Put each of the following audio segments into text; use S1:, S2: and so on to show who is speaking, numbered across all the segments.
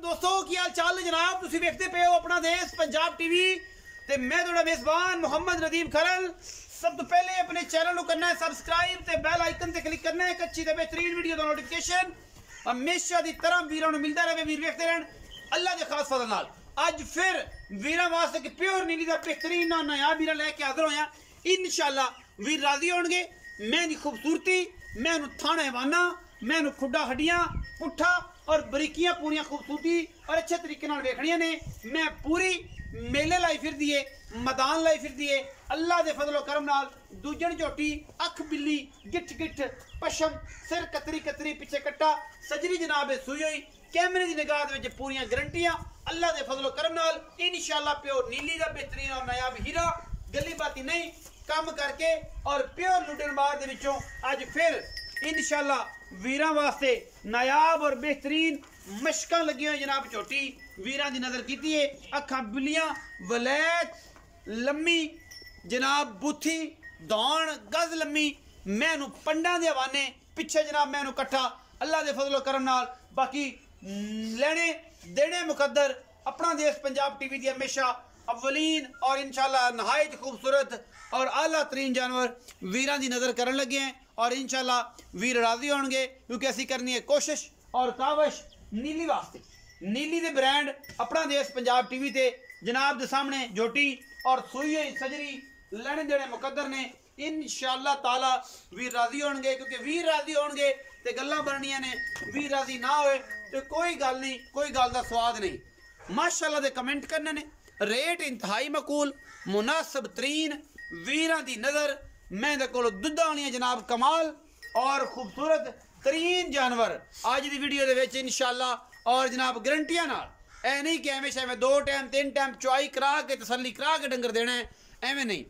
S1: दोस्तों की हाल चाल जनाब तुसी देखते पे हो अपना देश पंजाब टीवी ते मैं थोड़ा मेजबान मोहम्मद नदीम खरल। सब तो पहले अपने चैनल को करना है सब्सक्राइब ते बेल आइकन ते क्लिक करना है। एक अच्छी ते बेहतरीन वीडियो का नोटिफिकेशन हमेशा की तरह वीरों को मिलता रहे। वीर देखते रहन अल्लाह के खास फजल नाल अज फिर वीरों वास्ते कि प्योर नीली का बेहतरीन नया वीरा लैके हाजिर होया। इंशाअल्लाह वीर राजी होंगे। मैं दी खूबसूरती मैं थाने वाना मैं खुड्डा हड्डियां पुट्ठा और बरीकियां पूरी खूबसूरती और अच्छे तरीके वेखनिया ने। मैं पूरी मेले लाई फिर दिए मैदान लाई फिर दिए अल्लाह के फजलो करम नाल दूजन झोटी अख बिल्ली गिठ गिठ पशम सिर कतरी कतरी पिछे कट्टा सजरी जनाब सुई हुई कैमरे की निगाह पूरी गारंटियां अल्लाह के फजलो करम नाल इंशाअल्लाह प्योर नीली का बेहतरीन और नायाब हीरा गली बाती नहीं काम करके और प्योर लुटनबार दे विचों अज फिर इंशाअल्लाह वीरां वास्ते नायाब और बेहतरीन मशकां लगी हुई जनाब झोटी वीरां दी नजर कीती है। अखां बिल्लियां वलैत लम्मी जनाब बुथी दौण गज लम्मी मैनू पंडा दे हवाने पिछे जनाब मैनू कट्ठा अल्लाह दे फजलो करम नाल बाकी लेने देने मुकद्दर अपना देश पंजाब टीवी दी हमेशा अव्वलीन और इंशाअल्लाह नहायत खूबसूरत और आला तरीन जानवर वीरां दी नज़र करन लगे हैं और इंशाअल्लाह वीर राजी होंगे क्योंकि असी करनी है कोशिश और कावश नीली वास्ते। नीली दे ब्रांड अपना देश पंजाब टीवी ते जनाब दे सामने झोटी और सुई हुई सजरी लेने देने मुकद्दर ने इंशाअल्लाह ताला वीर राजी होंगे क्योंकि वीर राजी होंगे ते गल्लां बननियां ने। वीर राजी ना होए तो कोई गल नहीं कोई गल दा स्वाद नहीं। माशाअल्लाह दे कमेंट करने ने रेट इंतहाई मकूल मुनासिब तरीन वीरां दी नज़र मैं दे कोल दुद्धा होनी जनाब कमाल और खूबसूरत तरीन जानवर आज की वीडियो दे विच इंशाअल्लाह और जनाब गारंटियां नाल ऐ नहीं कि हमेशा मैं 2 टाइम 3 टाइम चुआई करा के तसल्ली करा के डंगर देना है एवं नहीं।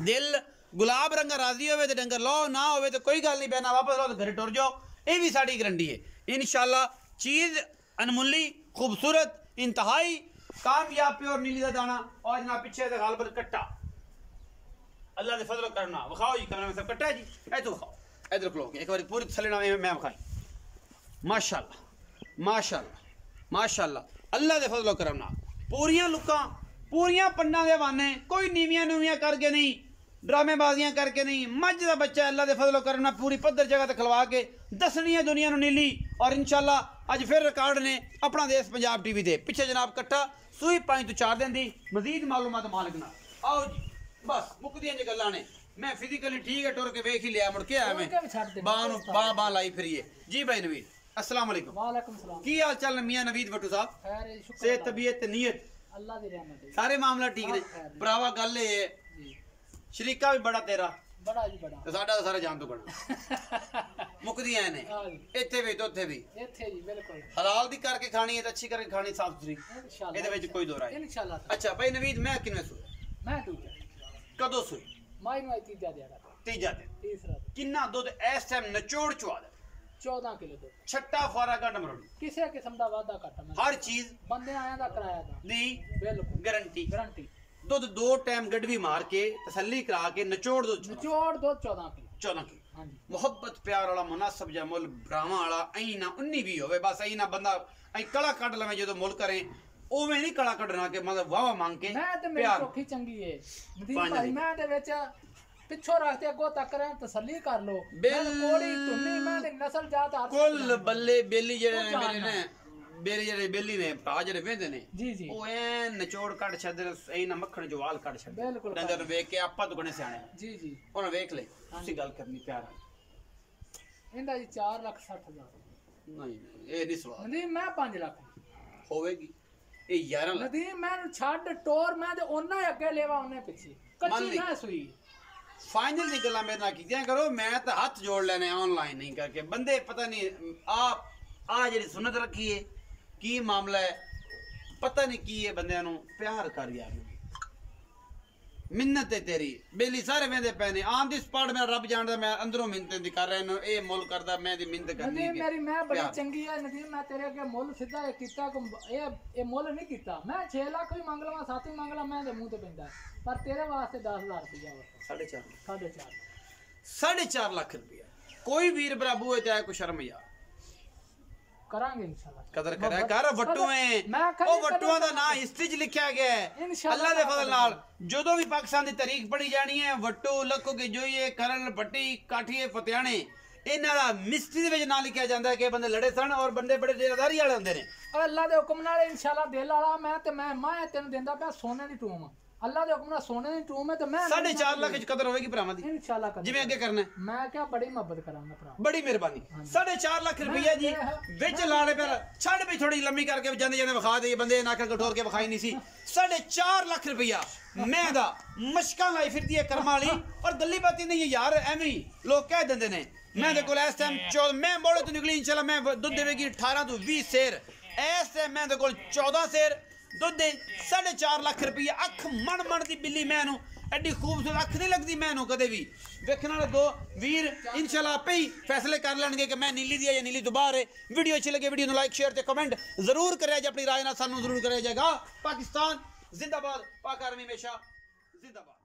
S1: दिल गुलाब रंगा राजी होवे ते डंगर लो ना होवे तो कोई गल नहीं बहना वापस लो तो घर टुर जाओ ये भी साड़ी गारंटी है इंशाअल्लाह। चीज़ अनमुल्ली खूबसूरत इंतहाई कामयाब प्योर नीली का दाना और जनाब पिछे से गालबल कट्टा अल्लाह के फजल करना विखाओ जी कैमरा में सब कट्टा है जी ऐ तो विखाओ इधर खलो एक बार पूरी थले ना मैं विखाई माशाअल्लाह माशाअल्लाह माशाअल्लाह अल्लाह के फजल करना पूरियां लुकां पूरियां पन्ना के वाने कोई नीवियां नुवियां करके नहीं ड्रामेबाजियां करके नहीं। मझ का बच्चा अल्लाह के फजल करना पूरी पद्धर जगह तक खलवा के दसनी है दुनिया नीली और इंशाअल्लाह अज फिर रिकॉर्ड ने अपना देश पंजाब टीवी दे पिछे जनाब कट्टा सूई 5 तो 4 दिन दी मजीद मालूमात मालिक ना आओ जी बस मुकदियां जी गल्लां ने। मैं फिजिकली ठीक है टुर के वेख ही लिया मुड़ के आया मैं बां लाई फिरिए जी भाई नवीद अस्सलाम वालेकुम।
S2: वालेकुम सलाम
S1: की हाल चाल मियां नवीद भट्टू साहब
S2: खैर शुक्र
S1: से तबीयत नीयत
S2: अल्लाह दी रहमत है
S1: सारे मामला ठीक ने भरावा गल ये
S2: जी
S1: शरीका भी बड़ा तेरा
S2: बड़ा जी बड़ा
S1: ते साडा सारा जान तो बना मुकदियां ने इत्थे भी तो उत्थे भी
S2: इत्थे जी बिल्कुल
S1: हलाल दी करके खानी है तो अच्छी करके खानी साफ सुथरी
S2: इंशाअल्लाह
S1: ਇਹਦੇ ਵਿੱਚ ਕੋਈ ਦੋ ਰਾਏ
S2: इंशाअल्लाह।
S1: अच्छा भाई नवीद मैं किन्ने सुई
S2: मैं दूजा
S1: कदों सुई
S2: माई माई तीजा देगा
S1: तीजा दिन
S2: तीसरा
S1: किन्ना दुध इस टाइम नचोड़ चुआ दे
S2: 14 किलो दूध
S1: छट्टा फारा घट मरोड़ी
S2: किसी किस्म का वादा घटा
S1: हर चीज
S2: बंदे आया दा कराया दा
S1: दी
S2: बिल्कुल
S1: गारंटी
S2: गारंटी
S1: दुध 2 टाइम गड़वी मार के तसल्ली करा के नचोड़ दो
S2: निचोड़ दो 14 किलो
S1: 14 किलो
S2: हां जी
S1: मुहब्बत प्यार वाला मुनासिब जा मुल ब्राह्मण वाला ऐ ना उन्नी भी होवे बस ऐ ना बंदा ऐ कला कट लवे जो मुल करे ओवे नहीं कला कटना के मतलब वावा मांग के
S2: मैं ते मेरी चोखी चंगी है नदीम भाई मैं ते विच पिछो रखते अगो तक रहे तसल्ली कर लो कोड़ी तुन्नी मैं ते नस्ल जात हर
S1: कुल बल्ले बेली जेड़े ने मेरे ने बेरी जेड़े बेली ने भरा जेड़े वेंदे ने
S2: जी जी
S1: ओ ऐ नचोड़ कट छदे ऐ ना मक्खन जो वाल कट छदे
S2: बिल्कुल
S1: डंगर वेख के आपा तो गणे सियाणे
S2: जी जी
S1: ओना वेख ले तुसी गल करनी प्यार
S2: इंदा जी 4,60,000
S1: नहीं ए नहीं सवाल
S2: नदीम मैं 5 लाख
S1: होवेगी ए 11 लाख
S2: नदीम मैं छड़ टोर मैं ते ओना ही अगे लेवा ओने पीछे कच्ची ना सुई
S1: फाइनल दी गल्लां मेरे नाल कीतियां करो मैं तो हाथ जोड़ लेने ऑनलाइन नहीं करके बंदे पता नहीं आप आ जेडी सुन्नत रखी है की मामला है पता नहीं की है बंदे नु प्यार कर यार मिन्नत है तेरी बेली सारे वेंदे पैने आन दी स्पॉट मेरा रब जानदा मैं अंदरों मिन्नत दी कर रहे नो ए मुल करदा मैं दी मिन्नत करनी
S2: नदीम मेरी मैं बड़ी चंगी है नदीम मैं तेरे अगे मुल सीधा कीता ए मुल नहीं कीता मैं 6 लाख भी मंग लवां 7 भी मंग ला मैं दे मुंह ते पैंदा पर तेरे वास्ते 10,000 रुपया
S1: 4.5 लाख रुपया कोई वीर बराबू है चाहे कोई शर्म यार
S2: करांगे इंशाल्लाह
S1: कदर करा कर वट्टूए
S2: मैं
S1: ਉਹ ਵਟੂਆਂ ਦਾ ਨਾਂ ਹਿਸਟਰੀ 'ਚ ਲਿਖਿਆ ਗਿਆ ਹੈ
S2: इंशाल्लाह
S1: ਅੱਲਾ ਦੇ ਫਜ਼ਲ ਨਾਲ ਜਦੋਂ ਵੀ ਪਾਕਿਸਤਾਨ ਦੀ ਤਾਰੀਖ ਪੜ੍ਹੀ ਜਾਣੀ ਹੈ ਵਟੂ ਲੱਖੋ ਕੇ ਜੋਈਏ ਕਰਲ ਪੱਟੀ ਕਾਠੀਏ ਫਤਿਆਣੇ ਇਹਨਾਂ ਦਾ ਮਿਸਟਰੀ ਦੇ ਵਿੱਚ ਨਾਂ ਲਿਖਿਆ ਜਾਂਦਾ ਹੈ ਕਿ ਬੰਦੇ ਲੜੇ ਸਨ ਔਰ ਬੰਦੇ ਬੜੇ ਡੇਰਾਦਾਰੀ ਵਾਲੇ ਹੁੰਦੇ ਨੇ
S2: अल्लाह दे हुक्म नाल इंशाल्लाह दिल वाला मैं ते मैं तेन देंदा पिया सोने दी टूम अल्लाह दे हुक्म नाल सोने दी टूम है ते मैं
S1: 4.5 ਲੱਖ 'ਚ ਕਦਰ ਹੋਵੇਗੀ ਭਰਾਵਾਂ ਦੀ
S2: इंशाल्लाह कर
S1: ਜਿਵੇਂ ਅੱਗੇ ਕਰਨਾ ਹੈ
S2: मैं क्या बड़ी मोहब्बत करांगा भरा
S1: ਬੜੀ ਮਿਹਰਬਾਨੀ 4.5 ਲੱਖ ਰੁਪਈਆ ਜੀ ਵਿੱਚ ਲਾਣੇ ਪਰ ਛੱਡ ਵੀ ਥੋੜੀ ਲੰਮੀ ਕਰਕੇ ਜਾਂਦੇ ਜਾਂਦੇ ਵਿਖਾ ਦੇ ਬੰਦੇ ਨਾਕਲ ਕਠੋਰ ਕੇ ਵਿਖਾਈ ਨਹੀਂ ਸੀ 4.5 ਲੱਖ ਰੁਪਈਆ ਮੈਂ ਦਾ ਮਸ਼ਕਾਂ ਲਾਈ ਫਿਰਦੀ ਹੈ ਕਰਮਾਂ ਵਾਲੀ ਔਰ ਗੱਲੀ ਬਾਤੀ ਨਹੀਂ ਯਾਰ ਐਵੇਂ ਹੀ ਲੋਕ ਕਹਿ ਦਿੰਦੇ ਨੇ ਮੈਂ ਦੇ ਕੋਲ ਇਸ ਟਾਈਮ 14 ਮੈਂ ਮੋੜੇ ਤੋਂ ਨਿਕਲੀ ਇਨਸ਼ਾਅੱਲਾ ਮੈਂ ਦੁੱਧ ਦੇਵੇਗੀ 18 ਤੋਂ 20 ਸੇਰ ਇਸ ਤੇ ਮੈਂ ਦੇ ਕੋਲ 14 ਸੇਰ ਦੁੱਧ ਦੇ 4.5 ਲੱਖ ਰੁਪਈਆ ਅੱਖ ਮਣ ਦੀ ਬਿੱਲੀ ਮੈਨੂੰ ਐਡੀ ਖੂਬਸੂਰਤ ਅੱਖ ਨਹੀਂ ਲੱਗਦੀ ਮੈਨੂੰ ਕਦੇ ਵੀ ਵੇਖਣ ਵਾਲੇ ਦੋ ਵੀਰ ਇਨਸ਼ਾਅੱਲਾ ਆਪੇ ਹੀ ਫੈਸਲੇ ਕਰ ਲੈਣਗੇ ਕਿ ਮੈਂ ਨੀਲੀ ਦੀ ਹੈ ਜਾਂ ਨੀਲੀ ਤੋਂ ਬਾਹਰ ਹੈ ਵੀਡੀਓ ਅੱਛੀ ਲੱਗੇ ਵੀਡੀਓ ਨੂੰ ਲਾਈਕ ਸ਼ੇਅਰ ਤੇ ਕਮੈਂਟ ਜ਼ਰੂਰ ਕਰਿਆ ਜੇ ਆਪਣੀ ਰਾਏ ਨਾਲ ਸਾਨੂੰ ਜ਼ਰੂਰ ਕਰਿਆ ਜਾਏਗਾ ਪਾਕਿਸਤਾਨ ਜ਼ਿੰਦਾਬਾਦ ਪਾਕ ਆਰਮੀ ਹਮੇਸ਼ਾ ਜ਼ਿੰਦਾਬਾਦ